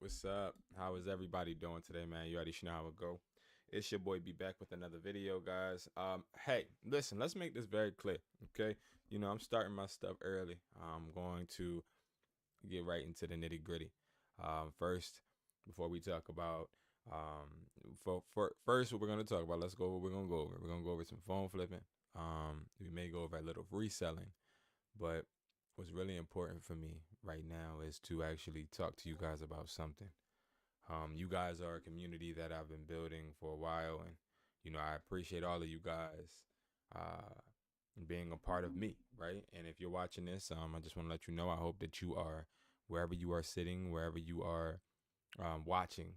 What's up? How is everybody doing today, man? You already should know how it go. It's your boy B back with another video, guys. Hey, listen, let's make this very clear, okay? I'm starting my stuff early. I'm going to get right into the nitty gritty. First, before we talk about, first, what we're gonna talk about. Let's go. What we're gonna go over. We're gonna go over some phone flipping. We may go over a little reselling, but what's really important for me right now is to actually talk to you guys about something. You guys are a community that I've been building for a while, and I appreciate all of you guys uh, being a part of me, right? And if you're watching this, I just want to let you know I hope that you are wherever you are sitting, wherever you are watching,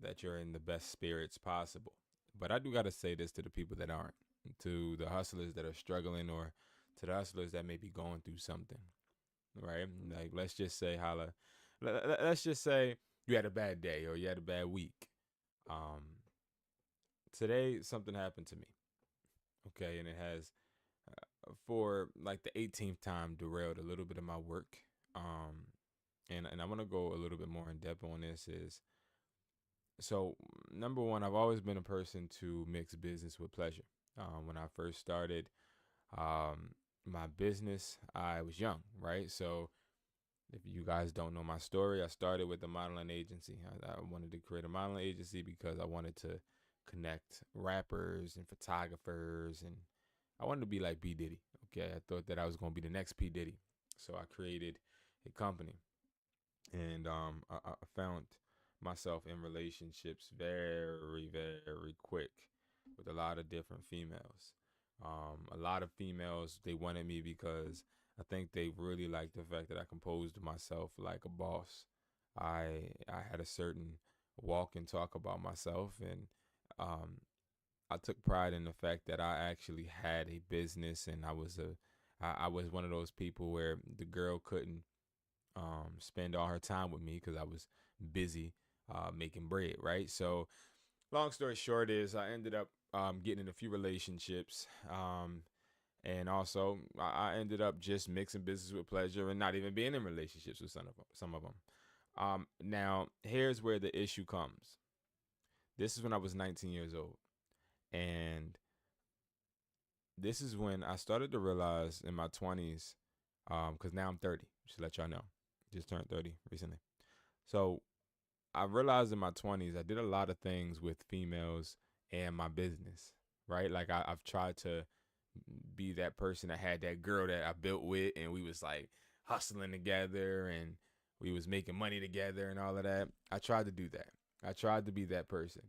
that you're in the best spirits possible. But I do got to say this to the people that aren't, to the hustlers that are struggling, or to the hustlers that may be going through something, right? Like, let's just say, let's just say you had a bad day or you had a bad week. Um, Today, something happened to me, okay? And it has, for like the 18th time, derailed a little bit of my work. Um, and I want to go a little bit more in depth on this. Is so number one, I've always been a person to mix business with pleasure. When I first started um, my business, I was young, right? So if you guys don't know my story, I started with a modeling agency. I wanted to create a modeling agency because I wanted to connect rappers and photographers, and I wanted to be like P. Diddy. Okay, I thought that I was going to be the next P. Diddy. So I created a company, and I found myself in relationships very, very quick with a lot of different females. A lot of females, they wanted me because I think they really liked the fact that I composed myself like a boss. I had a certain walk and talk about myself, and um, I took pride in the fact that I actually had a business, and I was one of those people where the girl couldn't spend all her time with me because I was busy making bread, right? So, long story short is I ended up getting in a few relationships. And also, I ended up just mixing business with pleasure and not even being in relationships with some of them. Now, here's where the issue comes. This is when I was 19 years old. And this is when I started to realize in my 20s, because now I'm 30, just to let y'all know. Just turned 30 recently. So I realized in my 20s, I did a lot of things with females and my business, right? Like I've tried to be that person that had that girl that I built with, and we was like hustling together, and we was making money together and all of that. I tried to do that. I tried to be that person.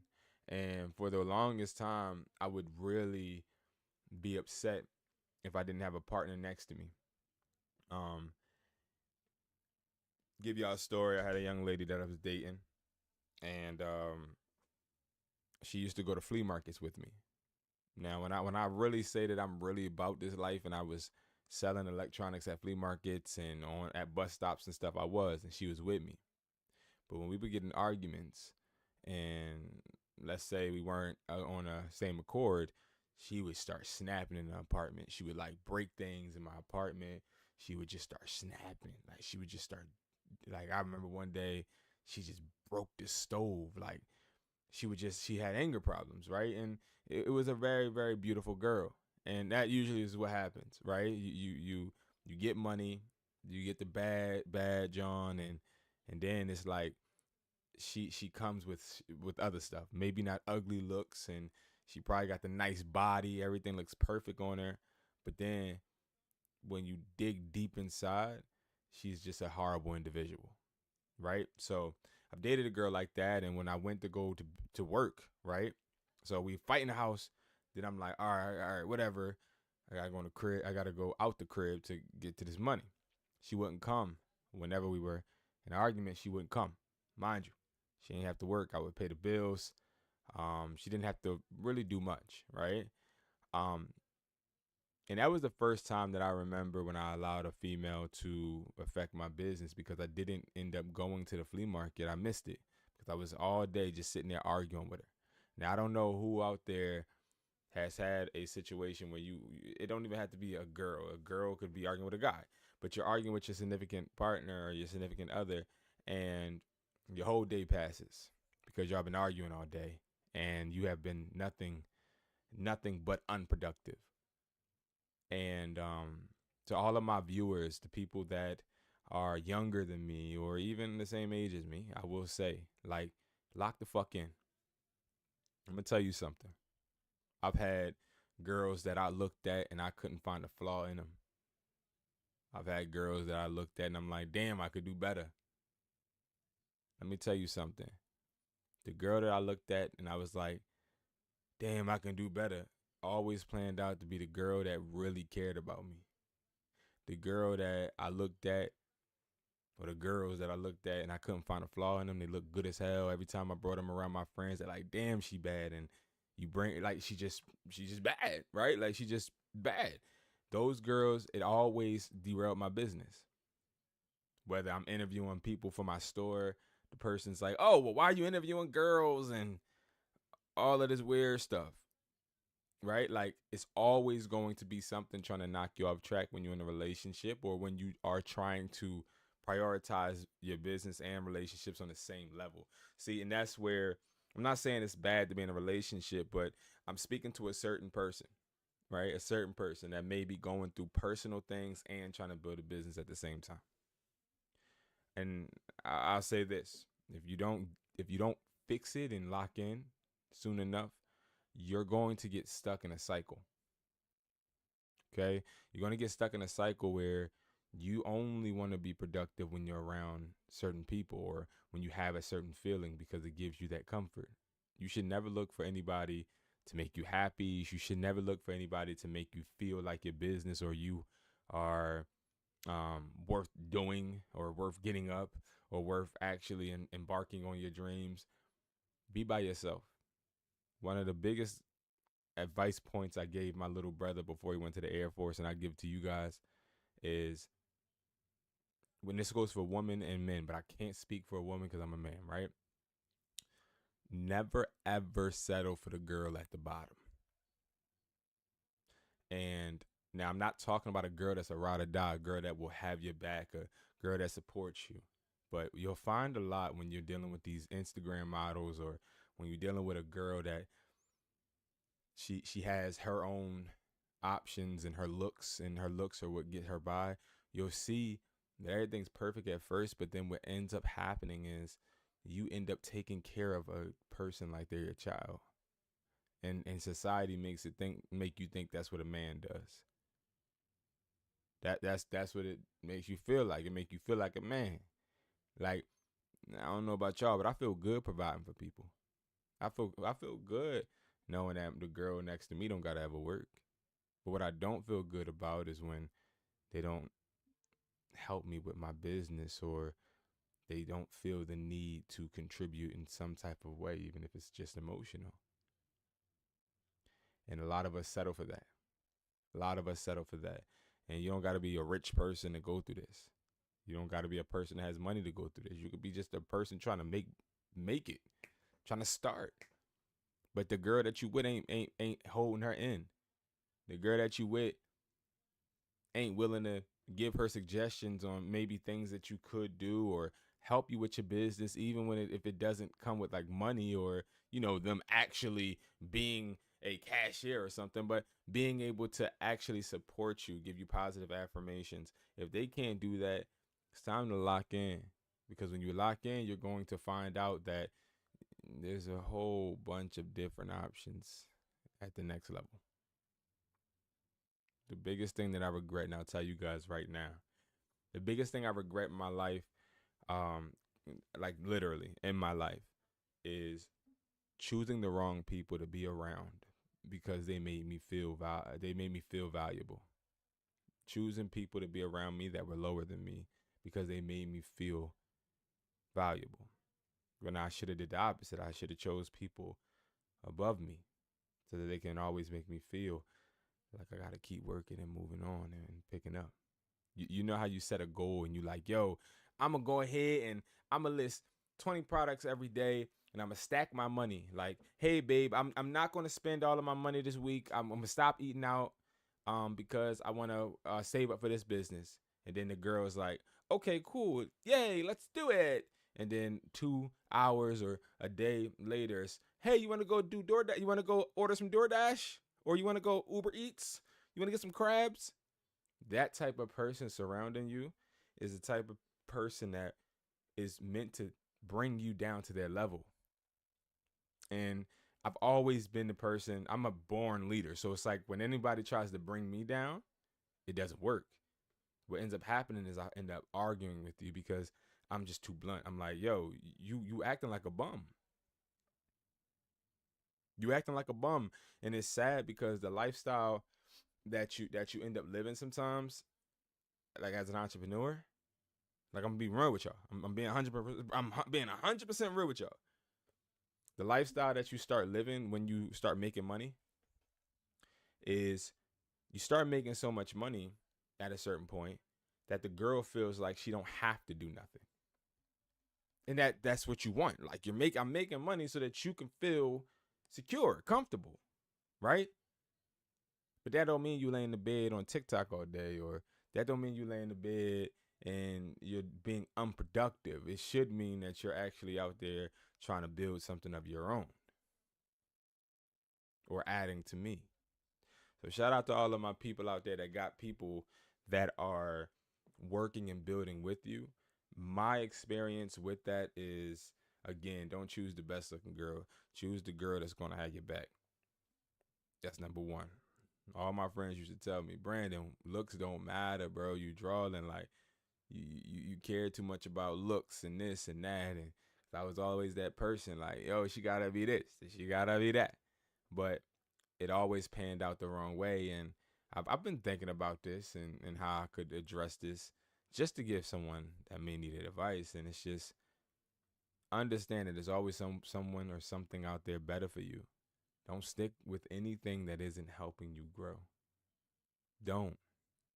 And for the longest time, I would really be upset if I didn't have a partner next to me. Um, give y'all a story. I had a young lady that I was dating, and she used to go to flea markets with me. Now, when I really say that I'm really about this life, and I was selling electronics at flea markets and on at bus stops and stuff, I was, and she was with me. But when we would get in arguments, and let's say we weren't on a same accord, she would start snapping in the apartment. She would like break things in my apartment. She would just start snapping. Like she would just start, like, I remember one day she just broke the stove. Like she had anger problems, right? And it was a very, very beautiful girl. And that usually is what happens, right? You get money, you get the bad John, and then it's like she comes with other stuff. Maybe not ugly looks, and she probably got the nice body, everything looks perfect on her. But then when you dig deep inside, she's just a horrible individual, right? So I've dated a girl like that, and when I went to go to work, right? So we fight in the house. Then I'm like, all right, whatever. I gotta go in the crib. I gotta go out the crib to get to this money. She wouldn't come whenever we were in an argument. She wouldn't come, mind you. She didn't have to work. I would pay the bills. She didn't have to really do much, right? Um, and that was the first time that I remember when I allowed a female to affect my business, because I didn't end up going to the flea market. I missed it because I was all day just sitting there arguing with her. Now, I don't know who out there has had a situation where it don't even have to be a girl. A girl could be arguing with a guy, but you're arguing with your significant partner or your significant other, and Your whole day passes because y'all been arguing all day and you have been nothing but unproductive. And to all of my viewers, the people that are younger than me or even the same age as me, I will say, like, lock the fuck in. I'm gonna tell you something. I've had girls that I looked at and I couldn't find a flaw in them. I've had girls that I looked at and I'm like, damn, I could do better. Let me tell you something. The girl that I looked at and I was like, damn, I can do better, always planned out to be the girl that really cared about me. The girl that I looked at, or the girls that I looked at and I couldn't find a flaw in them, they look good as hell. Every time I brought them around my friends, they're like, damn, she bad. And you bring, like, she just bad, right? Like, she just bad. Those girls, it always derailed my business. Whether I'm interviewing people for my store, the person's like, oh, well, why are you interviewing girls and all of this weird stuff, right? Like, it's always going to be something trying to knock you off track when you're in a relationship or when you are trying to prioritize your business and relationships on the same level. See, and that's where I'm not saying it's bad to be in a relationship, but I'm speaking to a certain person, right? A certain person that may be going through personal things and trying to build a business at the same time. And I'll say this: if you don't fix it and lock in soon enough, you're going to get stuck in a cycle. Okay, you're going to get stuck in a cycle where you only want to be productive when you're around certain people or when you have a certain feeling because it gives you that comfort. You should never look for anybody to make you happy. You should never look for anybody to make you feel like your business or you are worth doing or worth getting up or worth actually embarking on your dreams. Be by yourself. One of the biggest advice points I gave my little brother before he went to the Air Force, and I give to you guys, is when this goes for women and men, but I can't speak for a woman because I'm a man, right? Never ever settle for the girl at the bottom. And now I'm not talking about a girl that's a ride or die, a girl that will have your back, a girl that supports you. But you'll find a lot when you're dealing with these Instagram models or when you're dealing with a girl that she has her own options and her looks are what get her by. You'll see that everything's perfect at first, but then what ends up happening is you end up taking care of a person like they're your child. And society make you think that's what a man does. That's what it makes you feel like. It make you feel like a man. Like, I don't know about y'all, but I feel good providing for people. I feel good knowing that the girl next to me don't gotta ever work. But what I don't feel good about is when they don't help me with my business or they don't feel the need to contribute in some type of way, even if it's just emotional. And a lot of us settle for that. A lot of us settle for that. And you don't got to be a rich person to go through this. You don't got to be a person that has money to go through this. You could be just a person trying to make it, trying to start. But the girl that you with ain't holding her in. The girl that you with ain't willing to give her suggestions on maybe things that you could do or help you with your business, even when if it doesn't come with like money or them actually being a cashier or something, but being able to actually support you, give you positive affirmations. If they can't do that, it's time to lock in, because when you lock in, you're going to find out that there's a whole bunch of different options at the next level. The biggest thing that I regret, and I'll tell you guys right now, the biggest thing I regret in my life, um, like literally in my life, is choosing the wrong people to be around because they made me feel valuable. Choosing people to be around me that were lower than me because they made me feel valuable. When I should have did the opposite. I should have chose people above me so that they can always make me feel like I got to keep working and moving on and picking up. You know how you set a goal and you like, yo, I'm going to go ahead and I'm going to list 20 products every day and I'm going to stack my money. Like, hey, babe, I'm not going to spend all of my money this week. I'm going to stop eating out because I want to save up for this business. And then the girl's like, okay, cool. Yay, let's do it. And then 2 hours or a day later, it's, hey, you want to go do DoorDash? You want to go order some DoorDash? Or you want to go Uber Eats? You want to get some crabs? That type of person surrounding you is the type of person that is meant to bring you down to their level. And I've always been the person, I'm a born leader. So it's like when anybody tries to bring me down, it doesn't work. What ends up happening is I end up arguing with you because I'm just too blunt. I'm like, yo, you acting like a bum. You acting like a bum. And it's sad because the lifestyle that you end up living sometimes, like as an entrepreneur, like I'm gonna be real with y'all. I'm being 100%. I'm being 100% real with y'all. The lifestyle that you start living when you start making money is you start making so much money at a certain point that the girl feels like she don't have to do nothing. And that's what you want. Like I'm making money so that you can feel secure, comfortable, right? But that don't mean you lay in the bed on TikTok all day, or that don't mean you lay in the bed and you're being unproductive. It should mean that you're actually out there trying to build something of your own or adding to me. So shout out to all of my people out there that got people that are working and building with you. My experience with that is, again, don't choose the best looking girl. Choose the girl that's going to have your back. That's number one. All my friends used to tell me, Brandon, looks don't matter, bro. You drawing like you care too much about looks and this and that. And I was always that person like, yo, she gotta be this, she gotta be that. But it always panned out the wrong way. And I've been thinking about this and how I could address this just to give someone that may need advice. And it's just understand that there's always someone or something out there better for you. Don't stick with anything that isn't helping you grow. Don't.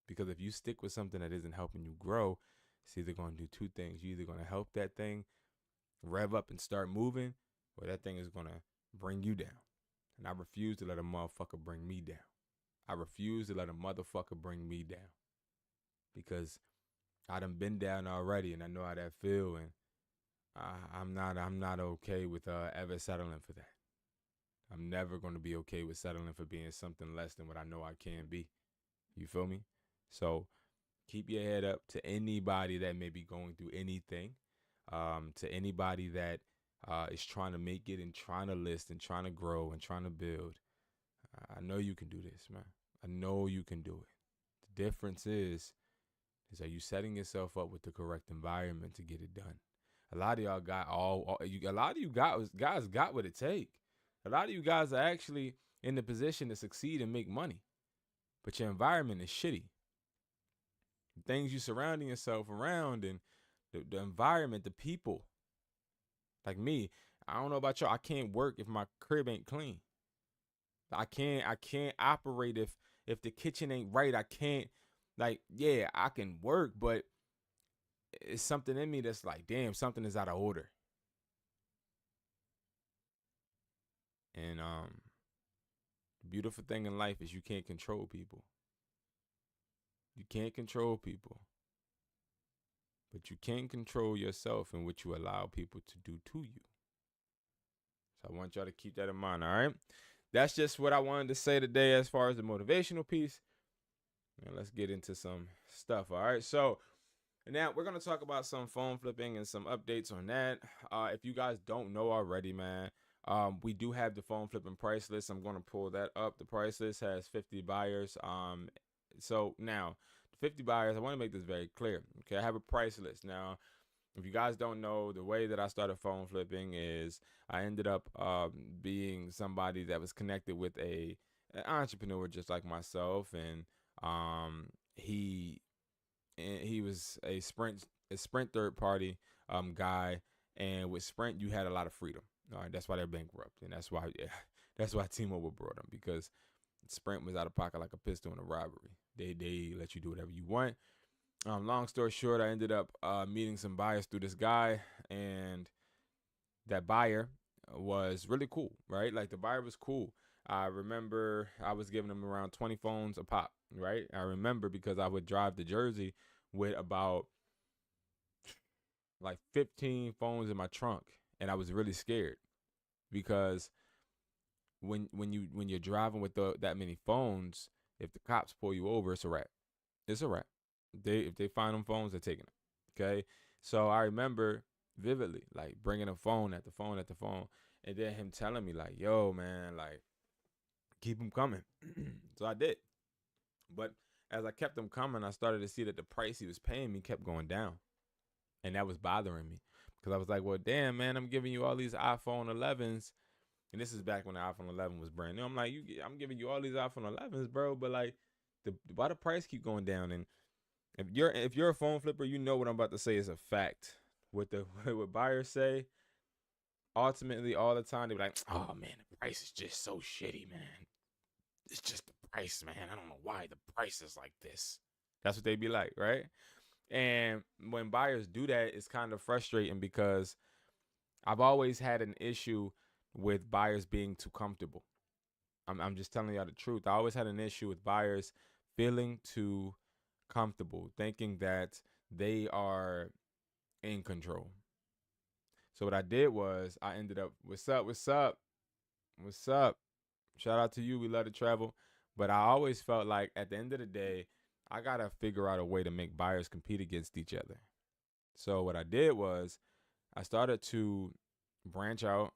Because if you stick with something that isn't helping you grow, it's either going to do two things. You're either going to help that thing rev up and start moving, or that thing is going to bring you down. And I refuse to let a motherfucker bring me down. I refuse to let a motherfucker bring me down. Because I done been down already and I know how that feel, and I'm not okay with ever settling for that. I'm never going to be okay with settling for being something less than what I know I can be. You feel me? So keep your head up to anybody that may be going through anything, to anybody that is trying to make it and trying to list and trying to grow and trying to build. I know you can do this, man. I know you can do it. The difference is are you setting yourself up with the correct environment to get it done? A lot of y'all got a lot of you guys got what it takes. A lot of you guys are actually in the position to succeed and make money, but your environment is shitty. The things you surrounding yourself around and the environment, the people. Like me, I don't know about y'all. I can't work if my crib ain't clean. I can't operate if the kitchen ain't right. I can't, like, yeah, I can work, but it's something in me that's like, damn, something is out of order. And the beautiful thing in life is you can't control people. You can't control people. But you can control yourself and what you allow people to do to you. So I want y'all to keep that in mind, all right? That's just what I wanted to say today as far as the motivational piece. Now let's get into some stuff, all right? So now we're going to talk about some phone flipping and some updates on that. If you guys don't know already, man, we do have the phone flipping price list. I'm going to pull that up. The price list has 50 buyers. So now, 50 buyers, I want to make this very clear. Okay, I have a price list. Now, if you guys don't know, the way that I started phone flipping is I ended up being somebody that was connected with an entrepreneur just like myself, and he was a Sprint third party guy, and with Sprint you had a lot of freedom. All right, that's why they're bankrupt, and that's why T-Mobile brought them, because Sprint was out of pocket like a pistol in a robbery. They let you do whatever you want. Long story short, I ended up meeting some buyers through this guy, and that buyer was really cool, right? Like, the buyer was cool. I remember I was giving them around 20 phones a pop, right? I remember because I would drive to Jersey with about like 15 phones in my trunk, and I was really scared because when you're driving with that many phones, if the cops pull you over, it's a wrap. It's a wrap. If they find them phones, they're taking them. Okay, so I remember vividly like bringing a phone at the phone at the phone, and then him telling me like, "Yo, man, like keep them coming." So I did, but as I kept them coming, I started to see that the price he was paying me kept going down, and that was bothering me because I was like, "Well, damn, man, I'm giving you all these iPhone 11s." And this is back when the iPhone 11 was brand new. I'm like, I'm giving you all these iPhone 11s, bro, but like, why the price keep going down? And if you're a phone flipper, you know what I'm about to say is a fact. What the what buyers say, ultimately, all the time they be like, "Oh man, the price is just so shitty, man. It's just the price, man. I don't know why the price is like this." That's what they be like, right? And when buyers do that, it's kind of frustrating because I've always had an issue with buyers being too comfortable. I'm just telling y'all the truth. I always had an issue with buyers feeling too comfortable, thinking that they are in control. So what I did was I ended up, what's up, what's up, what's up? Shout out to you. We love to travel. But I always felt like at the end of the day, I gotta figure out a way to make buyers compete against each other. So what I did was I started to branch out,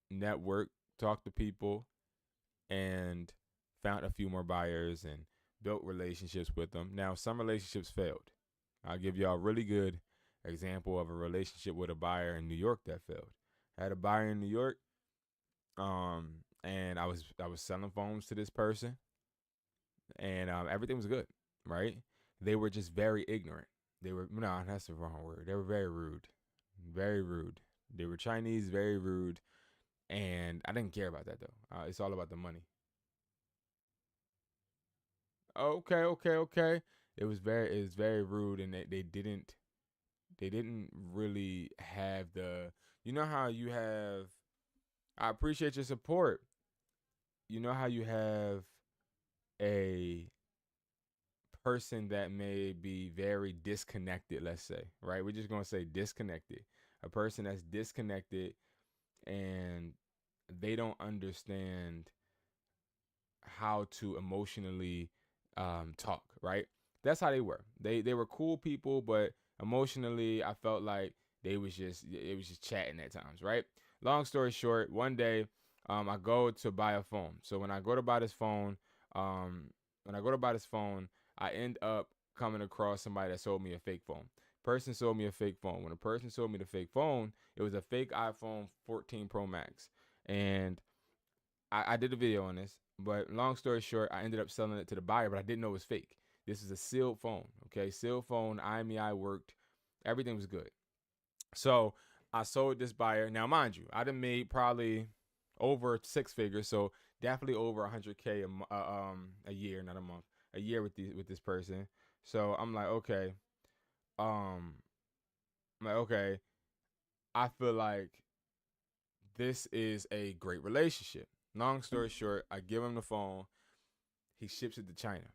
network, talk to people, and found a few more buyers and built relationships with them. Now, some relationships failed. I'll give y'all a really good example of a relationship with a buyer in New York that failed. I had a buyer in New York, and I was selling phones to this person, and everything was good, right? They were just very ignorant. They were no, that's the wrong word. They were very rude, very rude. They were Chinese, very rude, and I didn't care about that though. It's all about the money. Okay, okay, okay. It was very rude, and they didn't really have the, you know how you have, I appreciate your support. You know how you have a person that may be very disconnected, let's say, right? We're just going to say disconnected. A person that's disconnected and they don't understand how to emotionally talk, right? That's how they were. They were cool people, but emotionally, I felt like it was just chatting at times, right? Long story short, one day, I go to buy a phone. So when I go to buy this phone, um, when I go to buy this phone, I end up coming across somebody that sold me a fake phone. Person sold me a fake phone. When a person sold me the fake phone, it was a fake iPhone 14 Pro Max, and I did a video on this, but long story short, I ended up selling it to the buyer, but I didn't know it was fake. This is a sealed phone, okay? Sealed phone, IMEI worked, everything was good. So I sold this buyer. Now, mind you, I done made probably over six figures, so definitely over 100K a year, not a month, a year with this person. So um, I'm like, okay, I feel like this is a great relationship. Long story short, I give him the phone. He ships it to China.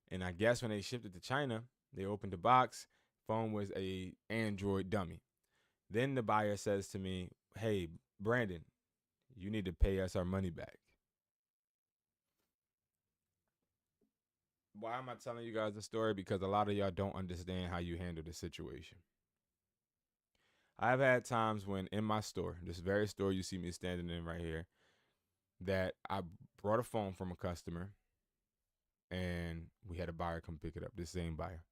And I guess when they shipped it to China, they opened the box. Phone was a Android dummy. Then the buyer says to me, "Hey, Brandon, you need to pay us our money back." Why am I telling you guys the story? Because a lot of y'all don't understand how you handle the situation. I've had times when in my store, this very store you see me standing in right here, that I brought a phone from a customer and we had a buyer come pick it up, the same buyer.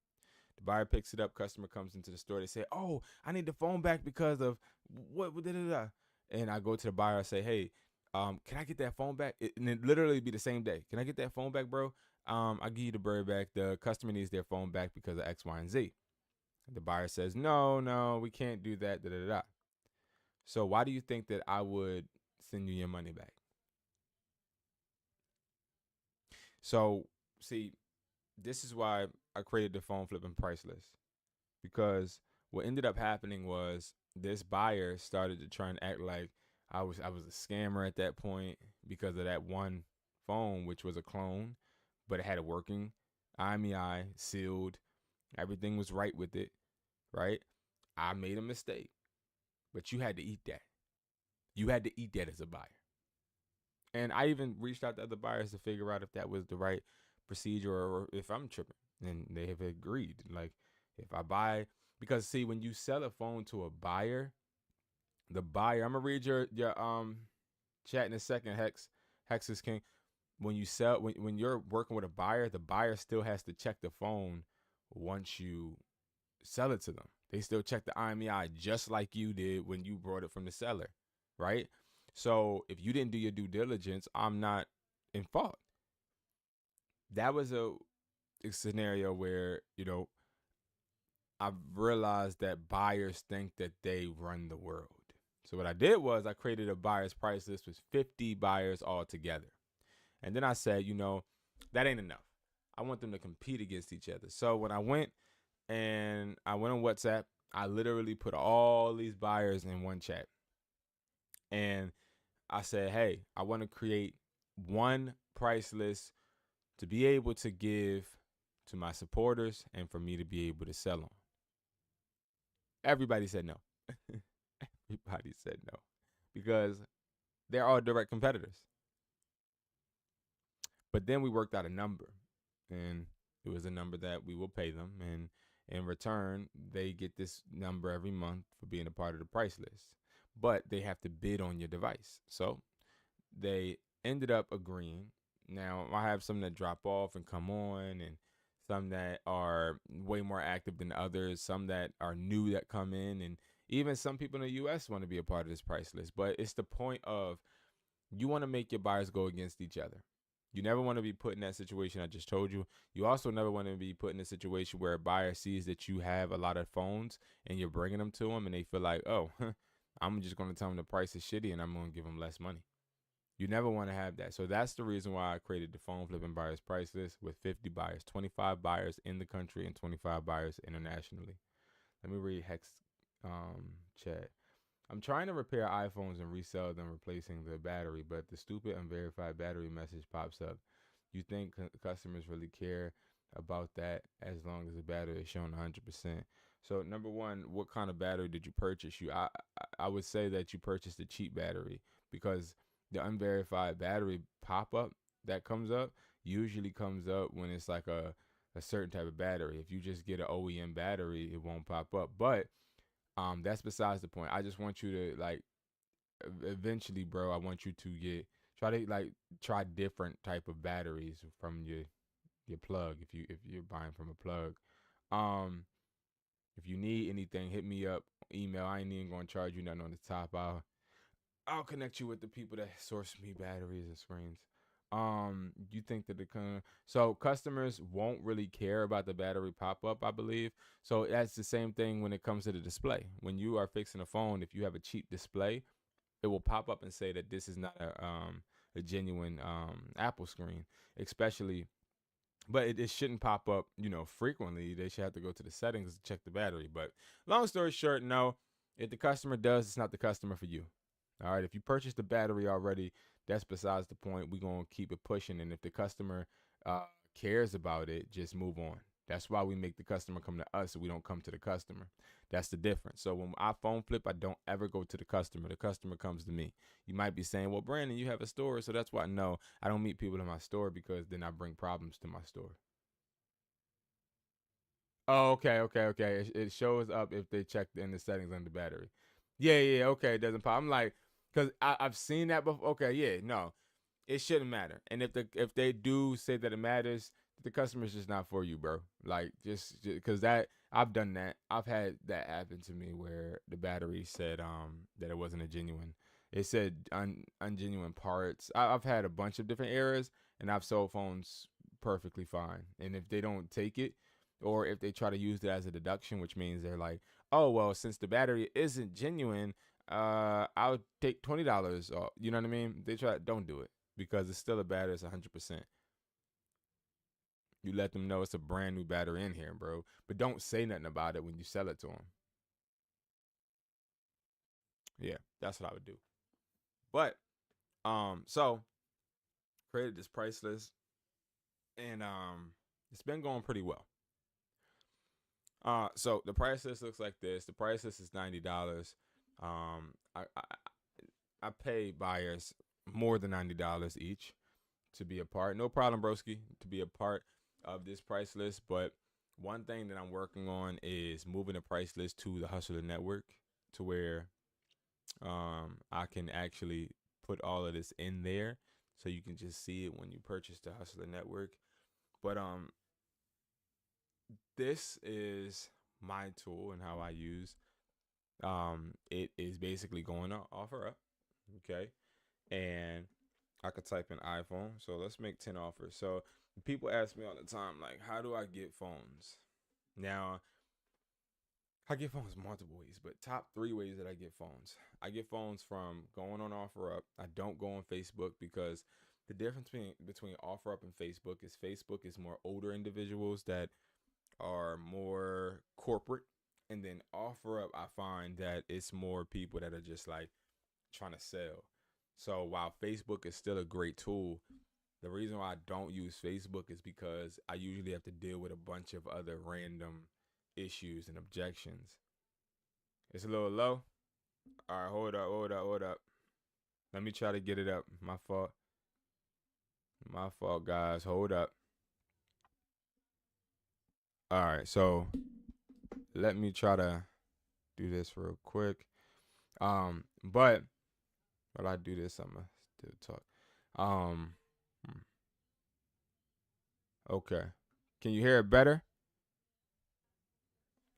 The buyer picks it up. Customer comes into the store. They say, "Oh, I need the phone back because of what?" Da, da, da. And I go to the buyer. I say, "Hey, can I get that phone back?" And it literally be the same day. "Can I get that phone back, bro? I'll give you the bird back. The customer needs their phone back because of X, Y, and Z." The buyer says, "No, no, we can't do that." Da, da, da. So why do you think that I would send you your money back? So see, this is why I created the phone flipping price list, because what ended up happening was this buyer started to try and act like I was a scammer at that point because of that one phone, which was a clone, but it had a working IMEI sealed. Everything was right with it, right? I made a mistake, but you had to eat that. You had to eat that as a buyer. And I even reached out to other buyers to figure out if that was the right procedure or if I'm tripping. And they have agreed. Like, if I buy, because see, when you sell a phone to a buyer, the buyer, I'm gonna read your chat in a second, Hex is king. When you sell, when you're working with a buyer, the buyer still has to check the phone once you sell it to them. They still check the IMEI just like you did when you brought it from the seller, right? So if you didn't do your due diligence, I'm not in fault. That was a scenario where, I've realized that buyers think that they run the world. So what I did was I created a buyer's price list with 50 buyers all together. And then I said, that ain't enough. I want them to compete against each other. So when I went on WhatsApp, I literally put all these buyers in one chat. And I said, hey, I want to create one price list to be able to give to my supporters and for me to be able to sell on. Everybody said no. Everybody said no because they're all direct competitors. But then we worked out a number, and it was a number that we will pay them, and in return, they get this number every month for being a part of the price list. But they have to bid on your device. So they ended up agreeing. Now, I have some that drop off and come on, and some that are way more active than others, some that are new that come in, and even some people in the U.S. want to be a part of this price list. But it's the point of you want to make your buyers go against each other. You never want to be put in that situation I just told you. You also never want to be put in a situation where a buyer sees that you have a lot of phones and you're bringing them to them and they feel like, oh, I'm just going to tell them the price is shitty and I'm going to give them less money. You never want to have that. So that's the reason why I created the phone flipping buyers price list with 50 buyers, 25 buyers in the country and 25 buyers internationally. Let me read Hex chat. I'm trying to repair iPhones and resell them, replacing the battery, but the stupid unverified battery message pops up. You think customers really care about that as long as the battery is shown 100%? So number one, what kind of battery did you purchase? I would say that you purchased a cheap battery because the unverified battery pop up that comes up usually comes up when it's like a certain type of battery. If you just get an OEM battery, it won't pop up. But that's besides the point. I just want you to eventually, bro. I want you to try different type of batteries from your plug. If you're buying from a plug, if you need anything, hit me up. Email. I ain't even gonna charge you nothing on the top. I'll connect you with the people that source me batteries and screens. You think that so customers won't really care about the battery pop up, I believe. So that's the same thing when it comes to the display. When you are fixing a phone, if you have a cheap display, it will pop up and say that this is not a genuine Apple screen, especially. But it shouldn't pop up, frequently. They should have to go to the settings to check the battery. But long story short, no. If the customer does, it's not the customer for you. All right. If you purchased the battery already, that's besides the point. We're going to keep it pushing. And if the customer cares about it, just move on. That's why we make the customer come to us so we don't come to the customer. That's the difference. So when I phone flip, I don't ever go to the customer. The customer comes to me. You might be saying, well, Brandon, you have a store. So that's why, no, I don't meet people in my store because then I bring problems to my store. Oh, okay. It shows up if they check in the settings on the battery. Yeah, okay. It doesn't pop. I'm like, because I've seen that before. Okay, yeah, no, it shouldn't matter. And if they do say that it matters, the customer's just not for you, bro. Like, just because that I've done that. I've had that happen to me where the battery said that it wasn't a genuine. It said ungenuine parts. I've had a bunch of different errors, and I've sold phones perfectly fine. And if they don't take it, or if they try to use it as a deduction, which means they're like, oh well, since the battery isn't genuine, I'll take $20 off. You know what I mean? They don't do it because it's still a battery. It's 100%. You let them know it's a brand new battery in here, bro. But don't say nothing about it when you sell it to them. Yeah, that's what I would do. But so created this price list, and it's been going pretty well. So the price list looks like this. The price list is $90. I pay buyers more than $90 each to be a part. No problem, broski, to be a part of this price list. But one thing that I'm working on is moving the price list to the Hustler Network, to where I can actually put all of this in there, so you can just see it when you purchase the Hustler Network. But this is my tool and how I use. It is basically going to offer up, okay, and I could type in iPhone. So let's make 10 offers. So people ask me all the time, like, how do I get phones? Now, I get phones multiple ways, but top 3 ways that I get phones. I get phones from going on OfferUp. I don't go on Facebook, because the difference between OfferUp and Facebook is more older individuals that are more corporate. And then OfferUp, I find that it's more people that are just like trying to sell. So while Facebook is still a great tool, the reason why I don't use Facebook is because I usually have to deal with a bunch of other random issues and objections. It's a little low. All right, hold up. Let me try to get it up. My fault. My fault, guys. Hold up. All right, so let me try to do this real quick. But while I do this, I'm gonna still talk. Um, okay. Can you hear it better?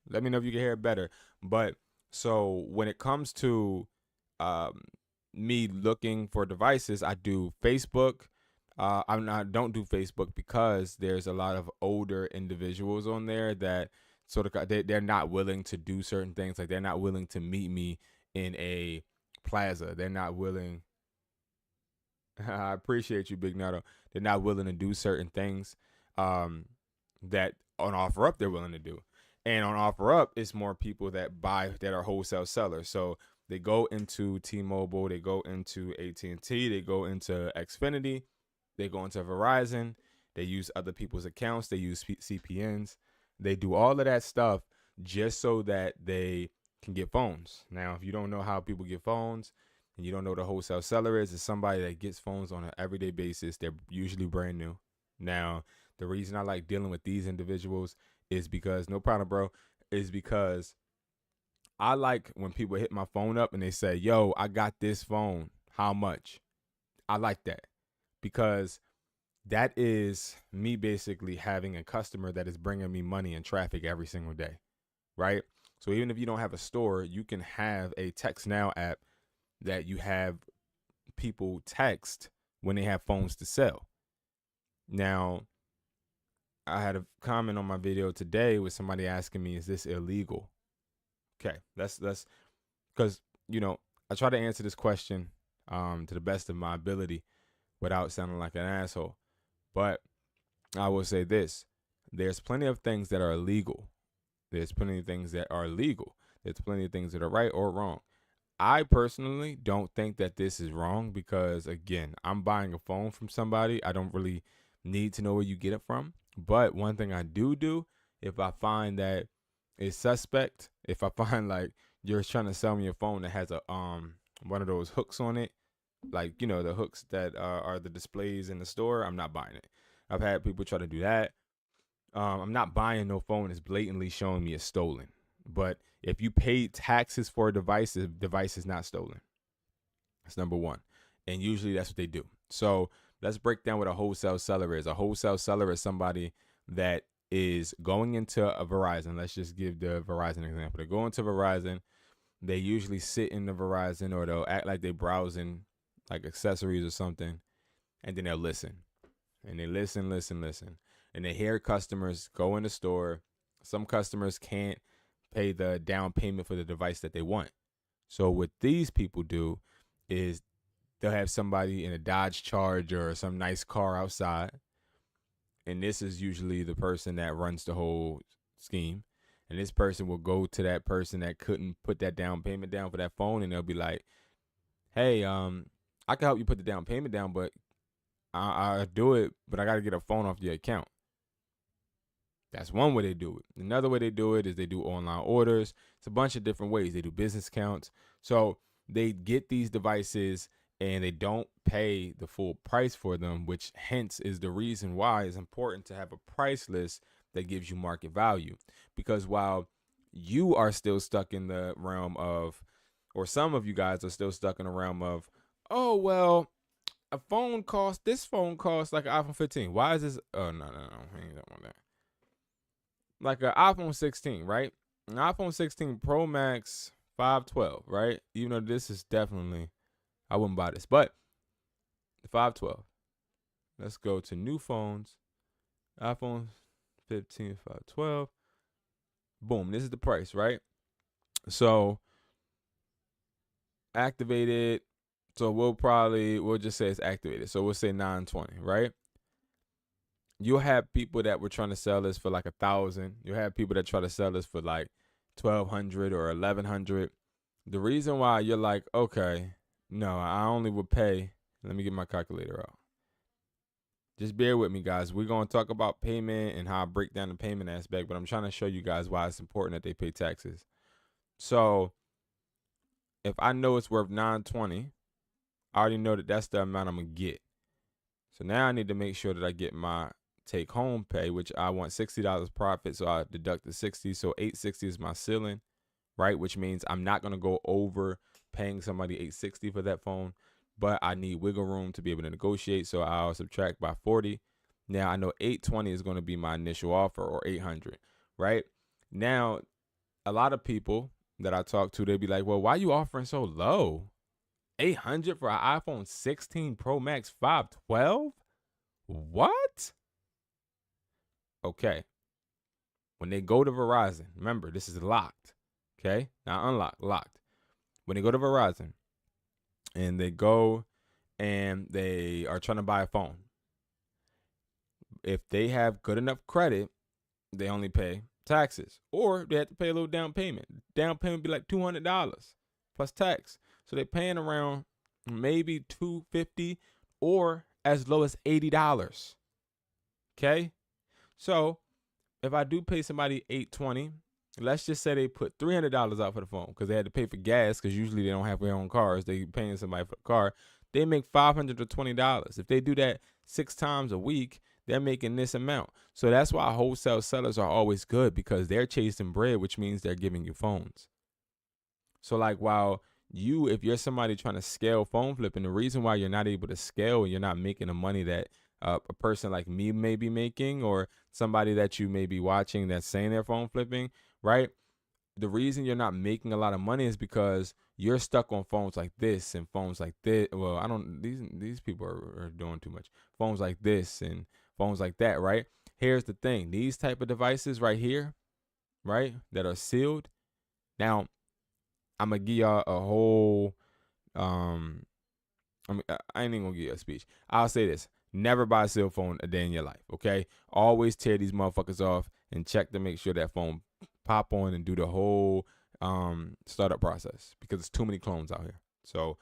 Let me know if you can hear it better. But so when it comes to um, me looking for devices, I do Facebook. I don't do Facebook because there's a lot of older individuals on there that sort of they're not willing to do certain things. Like, they're not willing to meet me in a plaza. They're not willing. I appreciate you, Big Nato. They're not willing to do certain things um, that on OfferUp they're willing to do. And on OfferUp, it's more people that buy, that are wholesale sellers. So they go into T-Mobile, they go into AT&T, they go into Xfinity, they go into Verizon, they use other people's accounts, they use CPNs, they do all of that stuff just so that they can get phones. Now, if you don't know how people get phones, and you don't know what a wholesale seller is, it's somebody that gets phones on an everyday basis. They're usually brand new. Now, the reason I like dealing with these individuals is because, no problem, bro, is because I like when people hit my phone up and they say, yo, I got this phone. How much? I like that, because that is me basically having a customer that is bringing me money and traffic every single day, right? So even if you don't have a store, you can have a Text Now app that you have people text when they have phones to sell. Now, I had a comment on my video today with somebody asking me, is this illegal? Okay, that's because, I try to answer this question to the best of my ability without sounding like an asshole. But I will say this: there's plenty of things that are illegal. There's plenty of things that are legal. There's plenty of things that are right or wrong. I personally don't think that this is wrong, because, again, I'm buying a phone from somebody. I don't really need to know where you get it from. But one thing I do, if I find that it's suspect, if I find like you're trying to sell me a phone that has a one of those hooks on it, like, the hooks that are the displays in the store, I'm not buying it. I've had people try to do that. I'm not buying no phone that's blatantly showing me it's stolen. But if you paid taxes for a device, the device is not stolen. That's number one. And usually that's what they do. So let's break down what a wholesale seller is. A wholesale seller is somebody that is going into a Verizon. Let's just give the Verizon example. They go into Verizon. They usually sit in the Verizon, or they'll act like they're browsing like accessories or something. And then they'll listen. And they listen. And they hear customers go in the store. Some customers can't pay the down payment for the device that they want. So what these people do is they'll have somebody in a Dodge Charger or some nice car outside. And this is usually the person that runs the whole scheme. And this person will go to that person that couldn't put that down payment down for that phone, and they'll be like, hey, I can help you put the down payment down, but I do it, but I got to get a phone off your account. That's one way they do it. Another way they do it is they do online orders. It's a bunch of different ways. They do business accounts. So they get these devices and they don't pay the full price for them, which hence is the reason why it's important to have a price list that gives you market value. Because while you are still stuck in the realm of, or some of you guys are still stuck in the realm of, oh, well, this phone costs like an iPhone 15. Why is this? Oh, no. I ain't talking about that. Like an iPhone 16, right? An iPhone 16 Pro Max 512, right? Even though this is definitely, I wouldn't buy this, but the 512. Let's go to new phones. iPhone 15 512. Boom, this is the price, right? So activated. So we'll just say it's activated. So we'll say 920, right? You'll have people that were trying to sell this for like 1,000. You'll have people that try to sell this for like 1,200 or 1,100. The reason why you're like, okay, no, I only would pay. Let me get my calculator out. Just bear with me, guys. We're going to talk about payment and how I break down the payment aspect, but I'm trying to show you guys why it's important that they pay taxes. So if I know it's worth $920, I already know that that's the amount I'm going to get. So now I need to make sure that I get my take home pay, which I want $60 profit. So I deduct the 60. So $860 is my ceiling, right? Which means I'm not going to go over paying somebody $860 for that phone, but I need wiggle room to be able to negotiate. So I'll subtract by 40. Now I know $820 is going to be my initial offer, or $800, right? Now, a lot of people that I talk to, they'll be like, well, why are you offering so low? $800 for an iPhone 16 Pro Max 512? What? Okay. When they go to Verizon, remember, this is locked. Okay? Not unlocked, locked. When they go to Verizon and they go and they are trying to buy a phone, if they have good enough credit, they only pay taxes, or they have to pay a little down payment. Down payment would be like $200 plus tax. So they're paying around maybe $250 or as low as $80. Okay? So if I do pay somebody $820, let's just say they put $300 out for the phone because they had to pay for gas, because usually they don't have their own cars. They paying somebody for the car. They make $520. If they do that 6 times a week, they're making this amount. So that's why wholesale sellers are always good, because they're chasing bread, which means they're giving you phones. So like, while if you're somebody trying to scale phone flipping, the reason why you're not able to scale and you're not making the money that a person like me may be making, or somebody that you may be watching that's saying they're phone flipping, right? The reason you're not making a lot of money is because you're stuck on phones like this and phones like this. Well, these people are doing too much. Phones like this and phones like that, right? Here's the thing. These type of devices right here, right, that are sealed. Now, I'm going to give y'all a whole, I ain't even going to give you a speech. I'll say this. Never buy a sealed phone a day in your life, okay? Always tear these motherfuckers off and check to make sure that phone pop on and do the whole startup process, because it's too many clones out here. So,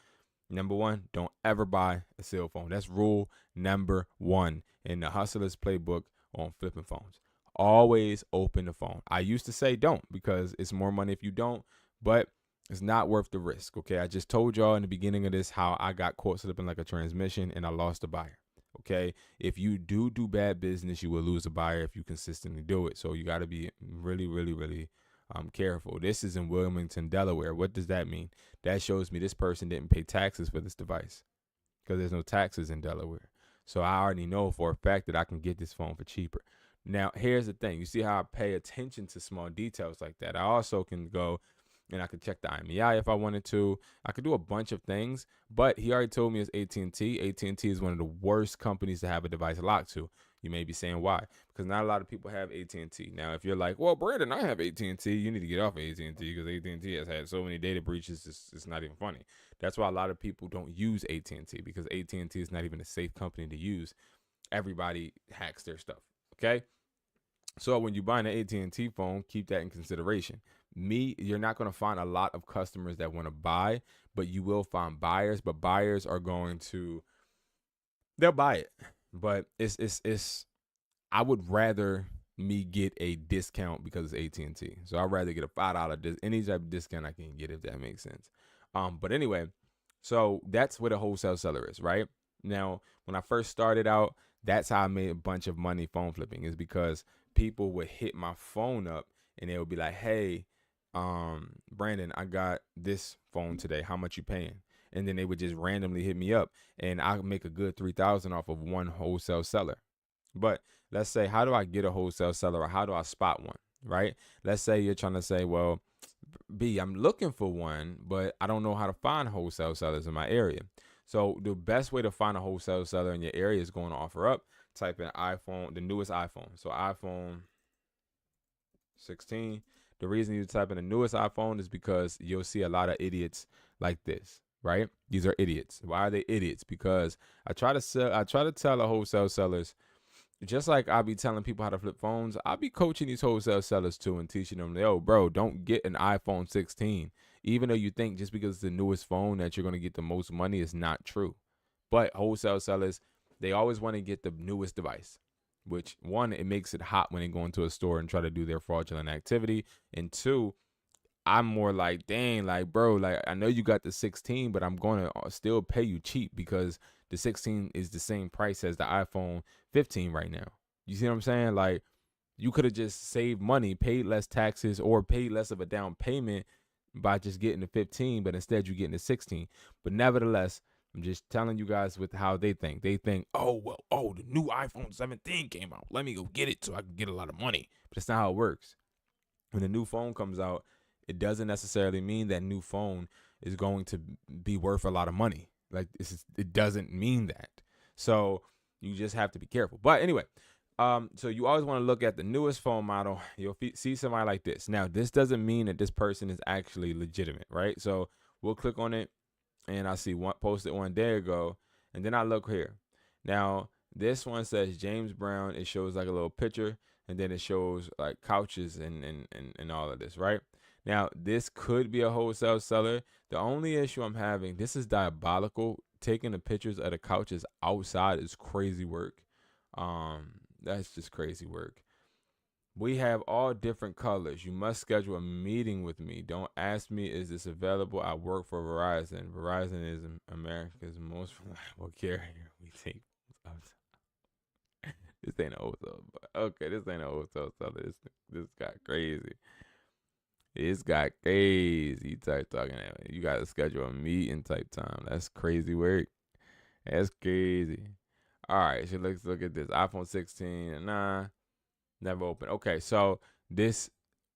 number one, don't ever buy a sealed phone. That's rule number 1 in the Hustler's Playbook on flipping phones. Always open the phone. I used to say don't, because it's more money if you don't, but it's not worth the risk, okay? I just told y'all in the beginning of this how I got caught slipping like a transmission and I lost a buyer, okay? If you do bad business, you will lose a buyer if you consistently do it. So you got to be really, really, really careful. This is in Wilmington, Delaware. What does that mean? That shows me this person didn't pay taxes for this device, because there's no taxes in Delaware. So I already know for a fact that I can get this phone for cheaper. Now, here's the thing. You see how I pay attention to small details like that. I also can go and I could check the IMEI if I wanted to. I could do a bunch of things, but he already told me it's AT&T. AT&T is one of the worst companies to have a device locked to. You may be saying why? Because not a lot of people have AT&T. Now, if you're like, well, Brandon, I have AT&T, you need to get off of AT&T, because AT&T has had so many data breaches, it's not even funny. That's why a lot of people don't use AT&T, because AT&T is not even a safe company to use. Everybody hacks their stuff, okay? So when you buy an AT&T phone, keep that in consideration. You're not going to find a lot of customers that want to buy, but you will find buyers. But buyers are they'll buy it. But I would rather me get a discount because it's AT&T. So I'd rather get a $5 any type of discount I can get, if that makes sense. But anyway, so that's what a wholesale seller is, right? Now, when I first started out, that's how I made a bunch of money phone flipping, is because people would hit my phone up and they would be like, "Hey, Brandon, I got this phone today. How much you paying?" And then they would just randomly hit me up, and I make a good 3,000 off of one wholesale seller. But let's say, how do I get a wholesale seller, or how do I spot one, right? Let's say you're trying to say, well, B, I'm looking for one, but I don't know how to find wholesale sellers in my area. So the best way to find a wholesale seller in your area is going to OfferUp. Type in iPhone, the newest iPhone. So iPhone 16. The reason you type in the newest iPhone is because you'll see a lot of idiots like this, right? These are idiots. Why are they idiots? Because I try to tell the wholesale sellers, just like I'll be telling people how to flip phones, I'll be coaching these wholesale sellers too and teaching them, yo, bro, don't get an iPhone 16. Even though you think just because it's the newest phone that you're going to get the most money, is not true. But wholesale sellers, they always want to get the newest device, which, one, it makes it hot when they go into a store and try to do their fraudulent activity. And two, I'm more like, dang, like, bro, like, I know you got the 16, but I'm going to still pay you cheap because the 16 is the same price as the iPhone 15 right now. You see what I'm saying? Like, you could have just saved money, paid less taxes, or paid less of a down payment by just getting the 15, but instead you're getting the 16. But nevertheless, I'm just telling you guys with how they think. They think, oh, well, oh, the new iPhone 17 came out. Let me go get it so I can get a lot of money. But that's not how it works. When a new phone comes out, it doesn't necessarily mean that new phone is going to be worth a lot of money. Like, it doesn't mean that. So you just have to be careful. But anyway, so you always want to look at the newest phone model. You'll see somebody like this. Now, this doesn't mean that this person is actually legitimate, right? So we'll click on it, and I see one posted one day ago, and then I look here. Now, this one says James Brown. It shows like a little picture, and then it shows like couches and all of this, right? Now, this could be a wholesale seller. The only issue I'm having, this is diabolical. Taking the pictures of the couches outside is crazy work. That's just crazy work. We have all different colors. You must schedule a meeting with me. Don't ask me, is this available? I work for Verizon. Verizon is America's most reliable carrier. We take this ain't a wholesale. Okay, this ain't a wholesale seller. This got crazy. It's got crazy type talking. You got to schedule a meeting type time. That's crazy work. That's crazy. All right, so let's look at this. iPhone 16. Nah, never open. Okay, so this,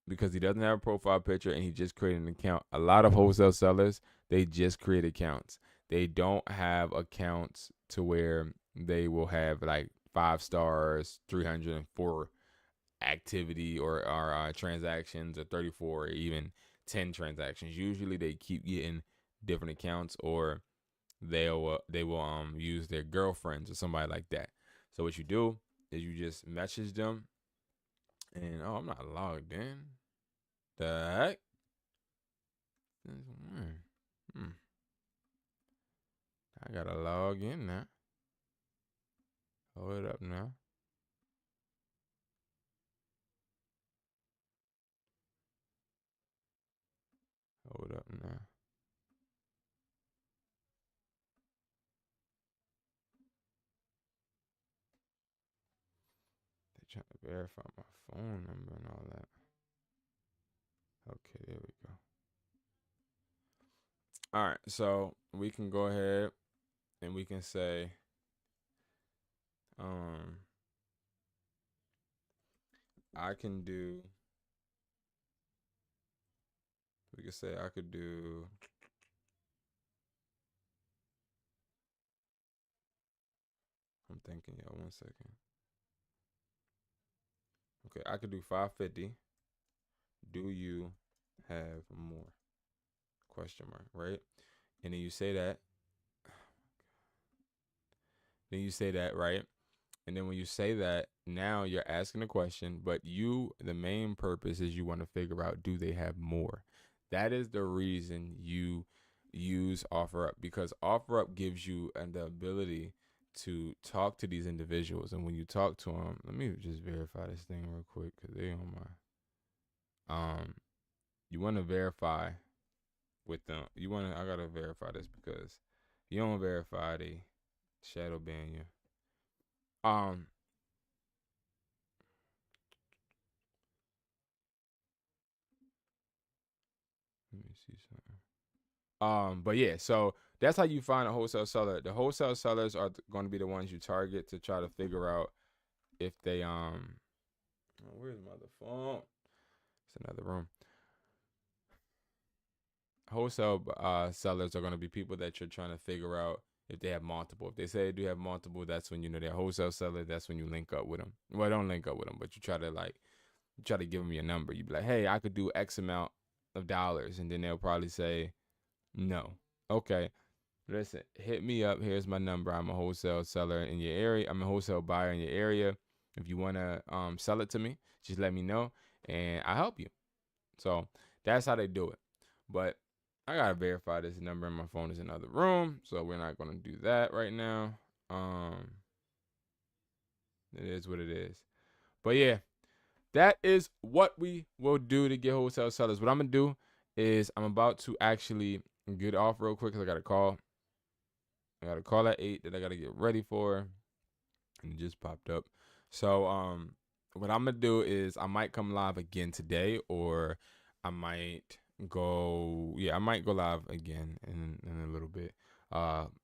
because he doesn't have a profile picture and he just created an account. A lot of wholesale sellers, they just create accounts. They don't have accounts to where they will have like 5 stars, 304 activity or transactions, or 34, or even 10 transactions. Usually they keep getting different accounts, or they will use their girlfriends or somebody like that. So what you do is you just message them, and I'm not logged in. The heck? I gotta log in now. Hold it up now. Hold up now. They trying to verify my phone number and all that. Okay, there we go. All right, so we can go ahead and we can say, I can do. We could say I could do. I'm thinking, y'all. 1 second. Okay, I could do 550. Do you have more? Question mark, right? And then you say that. Then you say that, right? And then when you say that, now you're asking a question, but the main purpose is you want to figure out, do they have more? That is the reason you use OfferUp, because OfferUp gives you the ability to talk to these individuals. And when you talk to them, let me just verify this thing real quick because they on my you want to verify with them. I gotta verify this because if you don't verify, they shadow ban you. Let me see something. But yeah, so that's how you find a wholesale seller. The wholesale sellers are going to be the ones you target to try to figure out if they where's my other phone? It's another room. Wholesale sellers are going to be people that you're trying to figure out if they have multiple. If they say they do have multiple, that's when you know they're a wholesale seller. That's when you link up with them. Well, don't link up with them, but you try to give them your number. You be like, hey, I could do X amount of dollars, and then they'll probably say no. Okay, listen, hit me up. Here's my number. I'm a wholesale seller in your area. I'm a wholesale buyer in your area. If you want to sell it to me, just let me know, and I'll help you. So that's how they do it. But I gotta verify this number in my phone is in another room, so we're not gonna do that right now. It is what it is. But yeah, that is what we will do to get wholesale sellers. What I'm gonna do is I'm about to actually get off real quick because I got a call. I got a call at 8 that I gotta get ready for, and it just popped up. So what I'm gonna do is I might come live again today, or I might go live again in a little bit.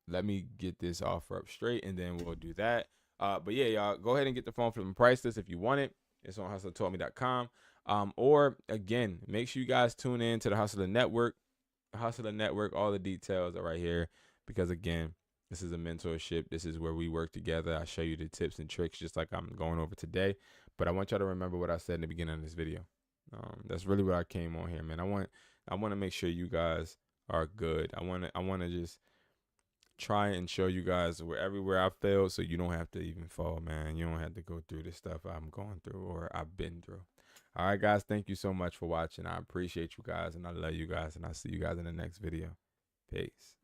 Let me get this offer up straight, and then we'll do that. But yeah, y'all, go ahead and get the phone flip and price list if you want it. It's on hustlertoldme.com. Or again, make sure you guys tune in to the Hustler Network. Hustler Network, all the details are right here, because again, this is a mentorship. This is where we work together. I show you the tips and tricks just like I'm going over today. But I want y'all to remember what I said in the beginning of this video. That's really what I came on here, man. I want to make sure you guys are good. I want to just try and show you guys everywhere I failed, so you don't have to even fall, man. You don't have to go through the stuff I'm going through or I've been through. All right, guys, thank you so much for watching. I appreciate you guys, and I love you guys, and I'll see you guys in the next video. Peace.